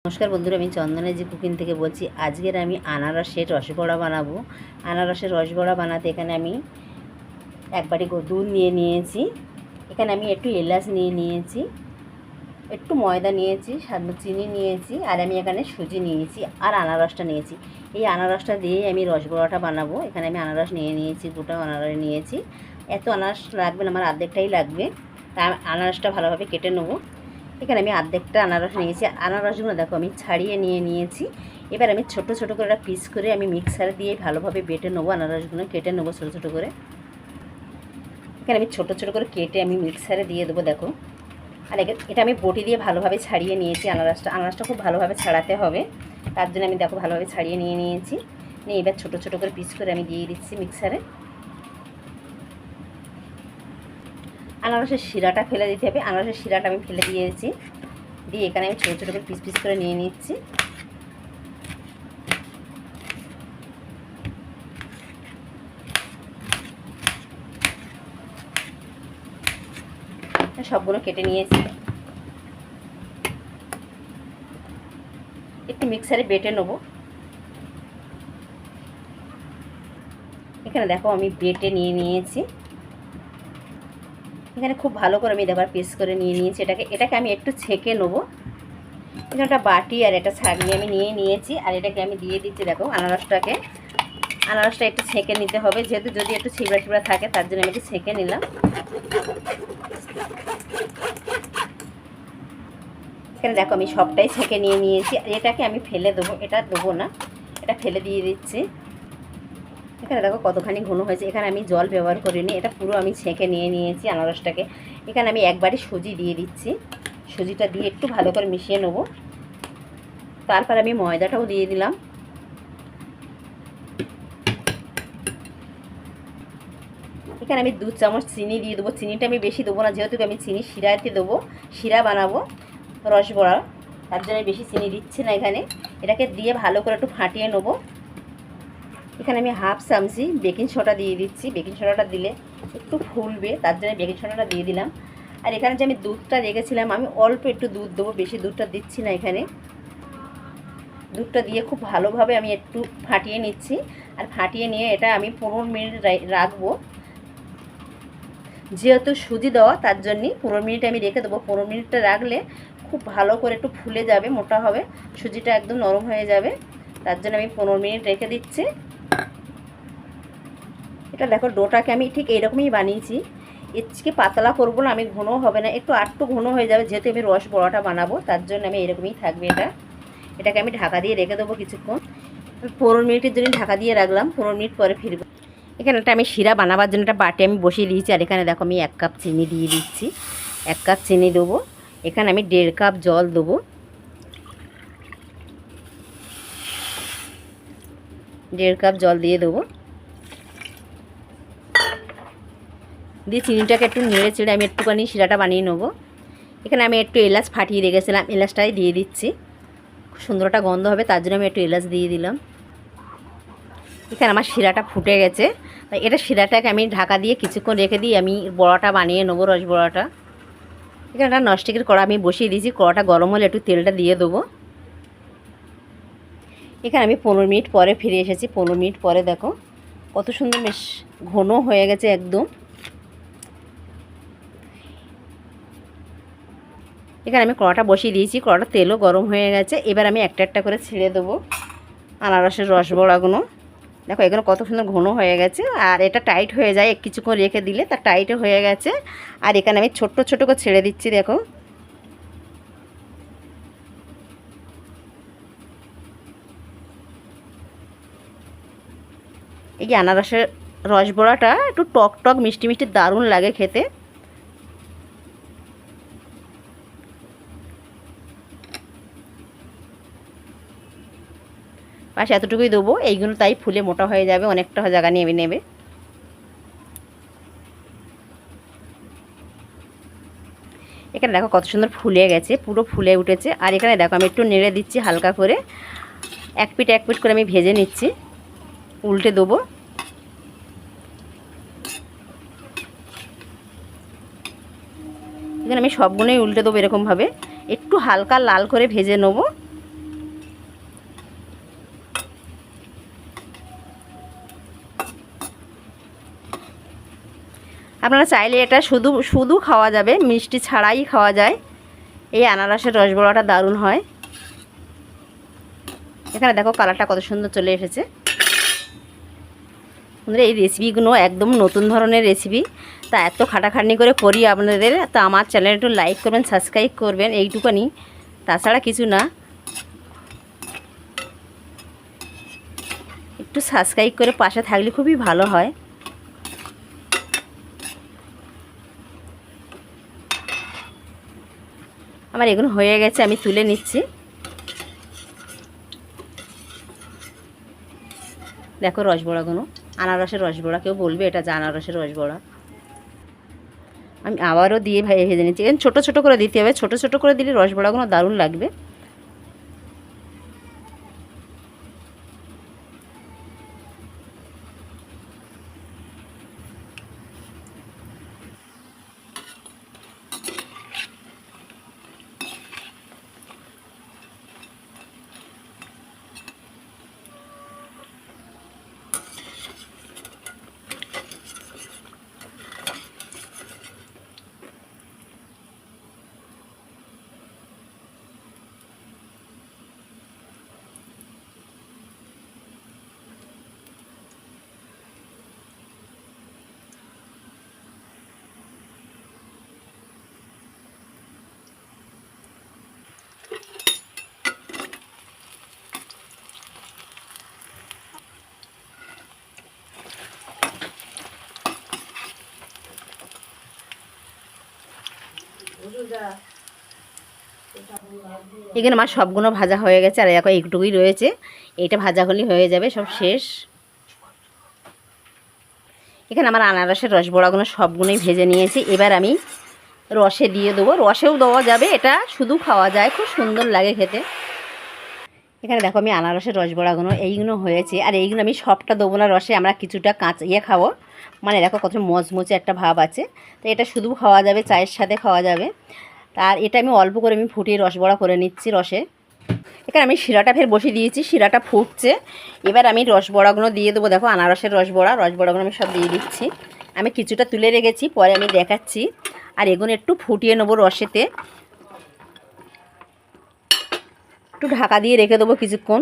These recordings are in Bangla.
নমস্কার বন্ধুরা, আমি চন্দনা জি কুকিং থেকে বলছি। আজকের আমি আনারসের রসবড়া বানাবো। আনারসের রসবড়া বানাতে এখানে আমি এক বাটি দুধ নিয়ে নিয়েছি। এখানে আমি একটু এলাচ নিয়ে নিয়েছি, একটু ময়দা নিয়েছি, সামান্য চিনি নিয়েছি, আর আমি এখানে সুজি নিয়েছি আর আনারসটা নিয়েছি। এই আনারসটা দিয়ে আমি রসবড়াটা বানাবো। এখানে আমি আনারস নিয়ে নিয়েছি, গোটা আনারস নিয়েছি। এত আনারস লাগবে না, আমার অর্ধেকটাই লাগবে। তা আনারসটা ভালোভাবে কেটে নেবো। এখানে আমি অর্ধেকটা আনারস নিয়েছি। আনারসগুলো দেখো আমি ছাড়িয়ে নিয়েছি। এবার আমি ছোট ছোট করে একটা পিস করে আমি মিক্সারে দিয়ে ভালোভাবে বেটে নেবো। আনারসগুলো কেটে নেবো ছোটো ছোটো করে। এখানে আমি ছোট ছোট করে কেটে আমি মিক্সারে দিয়ে দেবো দেখো। আর এটা আমি বটি দিয়ে ভালোভাবে ছাড়িয়ে নিয়েছি। আনারসটা খুব ভালোভাবে ছাড়াতে হবে, তার জন্য আমি দেখো ভালোভাবে ছাড়িয়ে নিয়েছি। নিয়ে এবার ছোট ছোট করে পিস করে আমি দিয়ে দিচ্ছি মিক্সারে। আনারসের শিরাটা ফেলে দিতে হবে। আনারসের শিরাটা আমি ফেলে দিয়েছি। দিয়ে এখানে আমি ছোটো ছোটো করে পিস পিস করে নিয়ে নিচ্ছি। সবগুলো কেটে নিয়েছি। একটু মিক্সারে বেটে নেবো। এখানে দেখো আমি বেটে নিয়েছি। এখানে খুব ভালো করে আমি দেবার পিস করে নিয়েছি। এটাকে আমি একটু ছেঁকে নেবো। এখানে একটা বাটি আর একটা ছাঁকনি আমি নিয়েছি। আর এটাকে আমি দিয়ে দিচ্ছি দেখো। আনারসটা একটু ছেঁকে নিতে হবে, যেহেতু যদি একটু ছিবড়া ছিবড়া থাকে তার জন্য আমি একটু ছেঁকে নিলাম। এখানে দেখো আমি সবটাই ছেঁকে নিয়েছি। আর এটাকে আমি ফেলে দেবো, এটা দেবো না, এটা ফেলে দিয়ে দিচ্ছি। এখানে দেখো কতখানি ঘন হয়েছে। এখানে আমি জল ব্যবহার করিনি, এটা পুরো আমি ছেঁকে নিয়েছি আনারসটাকে। এখানে আমি একবারই সুজি দিয়ে দিচ্ছি। সুজিটা দিয়ে একটু ভালো করে মিশিয়ে নেবো। তারপর আমি ময়দাটাও দিয়ে দিলাম। এখানে আমি 2 চামচ চিনি দিয়ে দেবো। চিনিটা আমি বেশি দেবো না, যেহেতু আমি চিনি শিরাতে দেবো, শিরা বানাবো রসবড়া, তার জন্য বেশি চিনি দিচ্ছি না এখানে। এটাকে দিয়ে ভালো করে একটু ফাটিয়ে নেবো। এখানে আমি হাফ চামচি বেকিং সোডা দিয়ে দিচ্ছি। বেকিং সোডাটা দিলে একটু ফুলবে, তার জন্য বেকিং সোডাটা দিয়ে দিলাম। আর এখানে যে আমি দুধটা রেখেছিলাম, আমি অল্প একটু দুধ দেবো, বেশি দুধটা দিচ্ছি না এখানে। দুধটা দিয়ে খুব ভালোভাবে আমি একটু ফাটিয়ে নিচ্ছি। আর ফাটিয়ে নিয়ে এটা আমি 15 মিনিট রাখবো। যেহেতু সুজি দেওয়া, তার জন্যই 15 মিনিট আমি রেখে দেবো। 15 মিনিটটা রাখলে খুব ভালো করে একটু ফুলে যাবে, মোটা হবে, সুজিটা একদম নরম হয়ে যাবে। তার জন্য আমি 15 মিনিট রেখে দিচ্ছি। এটা দেখো ডোটাকে আমি ঠিক এইরকমই বানিয়েছি। এর পাতলা করবো না আমি, ঘন হবে না, একটু ঘন হয়ে যাবে, যেহেতু আমি রস বড়াটা বানাবো, তার জন্য আমি এরকমই থাকবে এটাকে আমি ঢাকা দিয়ে রেখে দেবো কিছুক্ষণ। 15 মিনিটের জন্য ঢাকা দিয়ে রাখলাম। 15 মিনিট পরে ফিরবো। এখানে আমি শিরা বানাবার জন্য একটা বাটি আমি বসিয়ে দিয়েছি। আর এখানে দেখো আমি 1 কাপ চিনি দিয়ে দিচ্ছি। 1 কাপ চিনি দেবো। এখানে আমি 1.5 কাপ জল দেবো। 1.5 কাপ জল দিয়ে দেবো। দিয়ে চিনিটাকে একটু নেড়ে চেড়ে আমি একটুখানি শিরাটা বানিয়ে নেবো। এখানে আমি একটু এলাচ ফাটিয়ে রেখেছিলাম, এলাচটাই দিয়ে দিচ্ছি। খুব সুন্দর একটা গন্ধ হবে, তার জন্য আমি একটু এলাচ দিয়ে দিলাম। এখানে আমার শিরাটা ফুটে গেছে। এটা শিরাটাকে আমি ঢাকা দিয়ে কিছুক্ষণ রেখে দিই, আমি বড়াটা বানিয়ে নেবো, রস বড়াটা। এখানে একটা ননস্টিকের কড়া আমি বসিয়ে দিয়েছি। কড়াটা গরম হলে একটু তেলটা দিয়ে দেবো। এখানে আমি 15 মিনিট পরে ফিরে এসেছি। 15 মিনিট পরে দেখো কত সুন্দর বেশ ঘন হয়ে গেছে একদম। এখানে আমি কড়াটা বসিয়ে দিয়েছি, কড়াটা তেলও গরম হয়ে গেছে। এবার আমি একটা একটা করে ছেড়ে দেবো আনারসের রসবড়াগুলো। দেখো এগুলো কত সুন্দর ঘন হয়ে গেছে। আর এটা টাইট হয়ে যায়, কিছুক্ষণ রেখে দিলে তা টাইটও হয়ে গেছে। আর এখানে আমি ছোট্ট ছোট করে ছেড়ে দিচ্ছি দেখো। এই যে আনারসের রসবড়াটা একটু টক টক মিষ্টি মিষ্টি দারুণ লাগে খেতে। বাস এতটুকুই দেবো। এইগুলো তাই ফুলে মোটা হয়ে যাবে, অনেকটা জায়গা নিয়ে নেবে। এখানে দেখো কত সুন্দর ফুলে গেছে, পুরো ফুলে উঠেছে। আর এখানে দেখো আমি একটু নেড়ে দিচ্ছি হালকা করে, এক পিঠ করে আমি ভেজে নিচ্ছি। উল্টে দেবো। এখানে আমি সবগুলোই উল্টে দেবো এরকমভাবে, একটু হালকা লাল করে ভেজে নেবো। আপনারা চাইলে এটা শুধু শুধু খাওয়া যাবে, মিষ্টি ছাড়াই খাওয়া যায়। এই আনারসের রসবড়াটা দারুণ হয়। এখানে দেখো কালারটা কত সুন্দর চলে এসেছে। বন্ধুরা এই রেসিপিগুলো একদম নতুন ধরনের রেসিপি, তা এত খাটাখাটনি করে করি আপনাদের। তা আমার চ্যানেল একটু লাইক করবেন, সাবস্ক্রাইব করবেন, এইটুকুনি, তাছাড়া কিছু না। একটু সাবস্ক্রাইব করে পাশে থাকলে খুবই ভালো হয়। আমার এগুলো হয়ে গেছে, আমি তুলে নিচ্ছি। দেখো রসবড়াগুলো, আনারসের রসবড়া, কেউ বলবে এটা যে আনারসের রসবড়া। আমি আবারও দিয়ে ভেজে নিচ্ছি। এখানে ছোটো ছোটো করে দিতে হবে, ছোটো ছোটো করে দিলে রসবড়াগুলো দারুণ লাগবে। এখানে আমার সবগুলো ভাজা হয়ে গেছে, আর এখন একটুকুই রয়েছে। এইটা ভাজা হলেই হয়ে যাবে, সব শেষ। এখানে আমার আনারসের রসবড়াগুলো সবগুলোই ভেজে নিয়েছি। এবার আমি রসে দিয়ে দেবো, রসেও দেওয়া যাবে, এটা শুধু খাওয়া যায়, খুব সুন্দর লাগে খেতে। এখানে দেখো আমি আনারসের রসবড়াগুলো এইগুলো হয়েছে, আর এইগুলো আমি সবটা দেবো না রসে, আমরা কিছুটা কাঁচা খাবো। মানে দেখো কত মচমচে একটা ভাব আছে। তো এটা শুধু খাওয়া যাবে, চায়ের সাথে খাওয়া যাবে। আর এটা আমি অল্প করে আমি ফুটিয়ে রসবড়া করে নিচ্ছি রসে। এখানে আমি শিরাটা ফের বসিয়ে দিয়েছি, শিরাটা ফুটছে। এবার আমি রসবড়াগুলো দিয়ে দেবো। দেখো আনারসের রসবড়াগুলো আমি সব দিয়ে দিচ্ছি। আমি কিছুটা তুলে রেখেছি, পরে আমি দেখাচ্ছি। আর এগুলো একটু ফুটিয়ে নেবো রসেতে, একটু ঢাকা দিয়ে রেখে দেবো কিছুক্ষণ।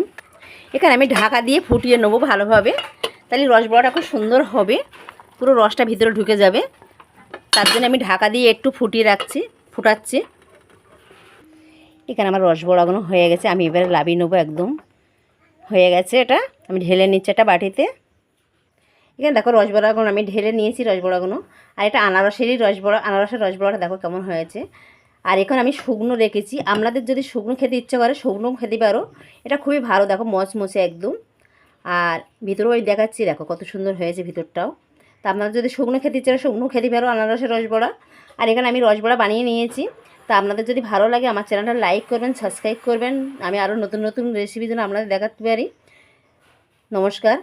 এখানে আমি ঢাকা দিয়ে ফুটিয়ে নেবো ভালোভাবে, তাহলে রসবড়াটা খুব সুন্দর হবে, পুরো রসটা ভিতরে ঢুকে যাবে। তার জন্য আমি ঢাকা দিয়ে একটু ফুটাচ্ছি। এখানে আমার রসবড়াগুলো হয়ে গেছে, আমি এবারে লাভিয়ে নেবো। একদম হয়ে গেছে, এটা আমি ঢেলে নিচ্ছি একটা বাটিতে। এখানে দেখো রসবড়াগুলো আমি ঢেলে নিয়েছি রসবড়াগুলো। আর এটা আনারসের রসবড়াটা দেখো কেমন হয়েছে। আর এখন আমি শুকনো রেখেছি, আপনাদের যদি শুকনো খেতে ইচ্ছে করে শুকনো খেতে পারো, এটা খুবই ভালো। দেখো মচমচে একদম। আর ভিতরেও ওই দেখাচ্ছি, দেখো কত সুন্দর হয়েছে ভিতরটাও। তা আপনারা যদি শুকনো খেতে ইচ্ছে করে শুকনো খেতে পারো আনারসের রসবড়া। আর এখানে আমি রসবড়া বানিয়ে নিয়েছি। তা আপনাদের যদি ভালো লাগে আমার চ্যানেলটা লাইক করবেন, সাবস্ক্রাইব করবেন, আমি আরও নতুন নতুন রেসিপি যেন আপনাদের দেখাতে পারি। নমস্কার।